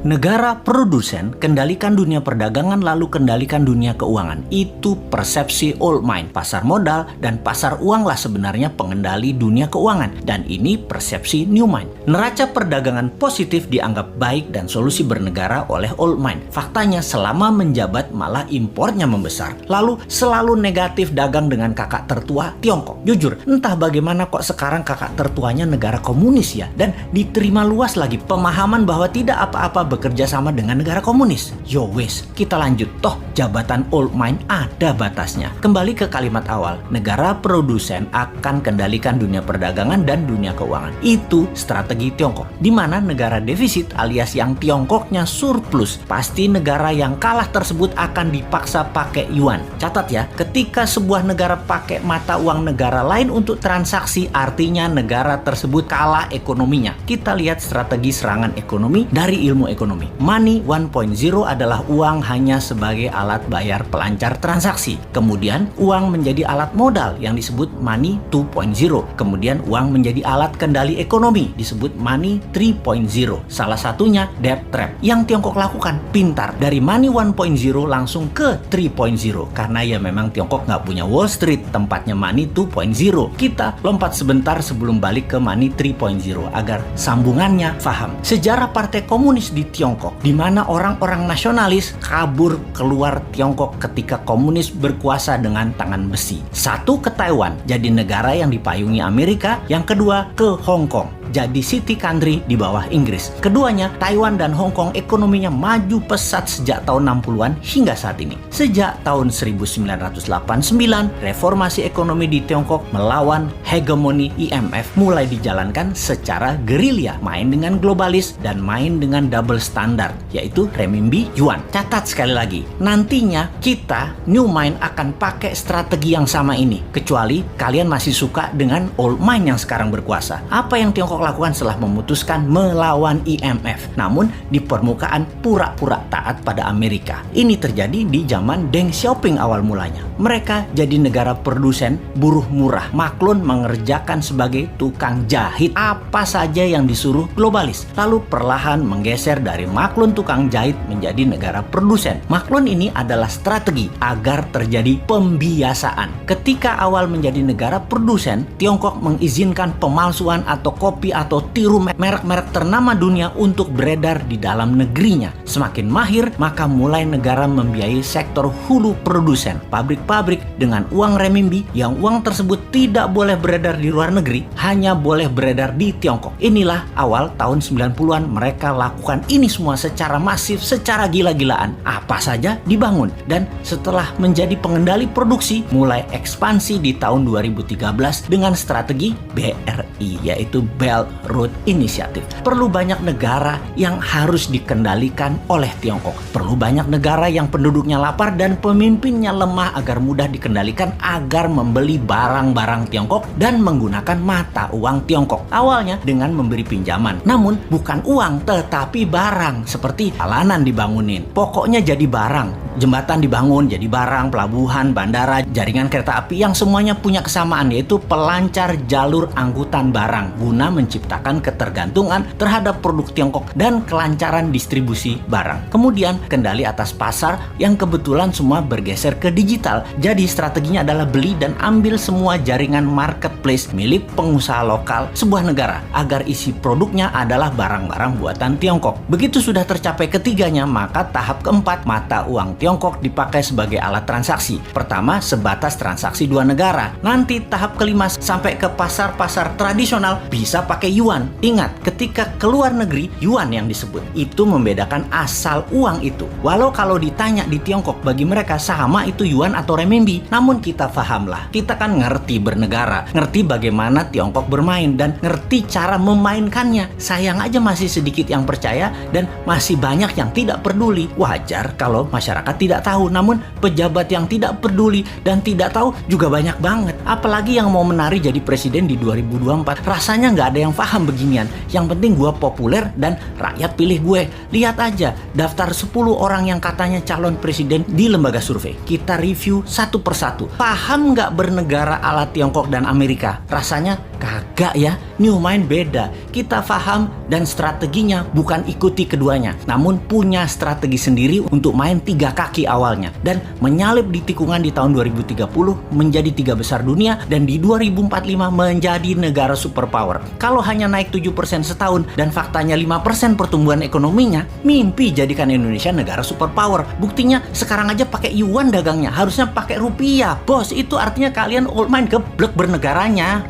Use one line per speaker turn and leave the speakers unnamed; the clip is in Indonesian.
Negara produsen kendalikan dunia perdagangan lalu kendalikan dunia keuangan. Itu persepsi old mind. Pasar modal dan pasar uang lah sebenarnya pengendali dunia keuangan. Dan ini persepsi new mind. Neraca perdagangan positif dianggap baik dan solusi bernegara oleh old mind. Faktanya selama menjabat malah impornya membesar. Lalu selalu negatif dagang dengan kakak tertua Tiongkok. Jujur, entah bagaimana kok sekarang kakak tertuanya negara komunis ya. Dan diterima luas lagi pemahaman bahwa tidak apa-apa bekerja sama dengan negara komunis. Yo wes, kita lanjut. Toh jabatan old mind ada batasnya. Kembali ke kalimat awal, negara produsen akan kendalikan dunia perdagangan dan dunia keuangan. Itu strategi Tiongkok. Di mana negara defisit alias yang Tiongkoknya surplus, pasti negara yang kalah tersebut akan dipaksa pakai yuan. Catat ya, ketika sebuah negara pakai mata uang negara lain untuk transaksi, artinya negara tersebut kalah ekonominya. Kita lihat strategi serangan ekonomi dari ilmu ekonomi. Money 1.0 adalah uang hanya sebagai alat bayar pelancar transaksi. Kemudian uang menjadi alat modal yang disebut money 2.0. Kemudian uang menjadi alat kendali ekonomi disebut money 3.0. Salah satunya debt trap yang Tiongkok lakukan. Pintar, dari money 1.0 langsung ke 3.0 karena ya memang Tiongkok nggak punya Wall Street, tempatnya money 2.0. Kita lompat sebentar sebelum balik ke money 3.0 agar sambungannya paham. Sejarah Partai Komunis di Tiongkok, di mana orang-orang nasionalis kabur keluar Tiongkok ketika komunis berkuasa dengan tangan besi. Satu ke Taiwan, jadi negara yang dipayungi Amerika. Yang kedua ke Hong Kong, jadi city country di bawah Inggris. Keduanya, Taiwan dan Hong Kong ekonominya maju pesat sejak tahun 60-an hingga saat ini. Sejak tahun 1989, reformasi ekonomi di Tiongkok melawan hegemoni IMF mulai dijalankan secara gerilya, main dengan globalis dan main dengan double standard, yaitu renminbi yuan. Catat sekali lagi, nantinya kita new mind akan pakai strategi yang sama ini, kecuali kalian masih suka dengan old mind yang sekarang berkuasa. Apa yang Tiongkok lakukan setelah memutuskan melawan IMF, namun di permukaan pura-pura taat pada Amerika? Ini terjadi di zaman Deng Xiaoping awal mulanya. Mereka jadi negara produsen buruh murah. Maklun mengerjakan sebagai tukang jahit apa saja yang disuruh globalis. Lalu perlahan menggeser dari maklun tukang jahit menjadi negara produsen. Maklun ini adalah strategi agar terjadi pembiasaan. Ketika awal menjadi negara produsen, Tiongkok mengizinkan pemalsuan atau kopi atau tiru merek-merek ternama dunia untuk beredar di dalam negerinya. Semakin mahir, maka mulai negara membiayai sektor hulu produsen, pabrik-pabrik dengan uang renminbi yang uang tersebut tidak boleh beredar di luar negeri, hanya boleh beredar di Tiongkok. Inilah awal tahun 90-an mereka lakukan ini semua secara masif, secara gila-gilaan. Apa saja dibangun, dan setelah menjadi pengendali produksi, mulai ekspansi di tahun 2013 dengan strategi BRI, yaitu Belt Road Initiative. Perlu banyak negara yang harus dikendalikan oleh Tiongkok. Perlu banyak negara yang penduduknya lapar dan pemimpinnya lemah agar mudah dikendalikan, agar membeli barang-barang Tiongkok dan menggunakan mata uang Tiongkok. Awalnya dengan memberi pinjaman, namun bukan uang tetapi barang, seperti jalanan dibangunin, pokoknya jadi barang. Jembatan dibangun jadi barang, pelabuhan, bandara, jaringan kereta api yang semuanya punya kesamaan, yaitu pelancar jalur angkutan barang guna menciptakan ketergantungan terhadap produk Tiongkok dan kelancaran distribusi barang. Kemudian kendali atas pasar yang kebetulan semua bergeser ke digital. Jadi strateginya adalah beli dan ambil semua jaringan marketplace milik pengusaha lokal sebuah negara agar isi produknya adalah barang-barang buatan Tiongkok. Begitu sudah tercapai ketiganya, maka tahap keempat, mata uang Tiongkok dipakai sebagai alat transaksi. Pertama, sebatas transaksi dua negara. Nanti tahap kelima sampai ke pasar-pasar tradisional bisa pakai yuan. Ingat, ketika keluar negeri, yuan yang disebut. Itu membedakan asal uang itu. Walau kalau ditanya di Tiongkok, bagi mereka sama itu yuan atau renminbi. Namun kita pahamlah, kita kan ngerti bernegara, ngerti bagaimana Tiongkok bermain, dan ngerti cara memainkannya. Sayang aja masih sedikit yang percaya dan masih banyak yang tidak peduli. Wajar kalau masyarakat tidak tahu, namun pejabat yang tidak peduli dan tidak tahu juga banyak banget. Apalagi yang mau menari jadi presiden di 2024. Rasanya nggak ada yang paham beginian. Yang penting gue populer dan rakyat pilih gue. Lihat aja daftar 10 orang yang katanya calon presiden di lembaga survei. Kita review satu persatu. Paham nggak bernegara ala Tiongkok dan Amerika? Rasanya Kagak ya, New Mind beda. Kita paham dan strateginya bukan ikuti keduanya, namun punya strategi sendiri untuk main 3 kaki awalnya dan menyalip di tikungan di tahun 2030 menjadi 3 besar dunia dan di 2045 menjadi negara superpower. Kalau hanya naik 7% setahun dan faktanya 5% pertumbuhan ekonominya, mimpi jadikan Indonesia negara superpower. Buktinya sekarang aja pakai yuan dagangnya, harusnya pakai rupiah. Bos, itu artinya kalian old mind geblek bernegaranya.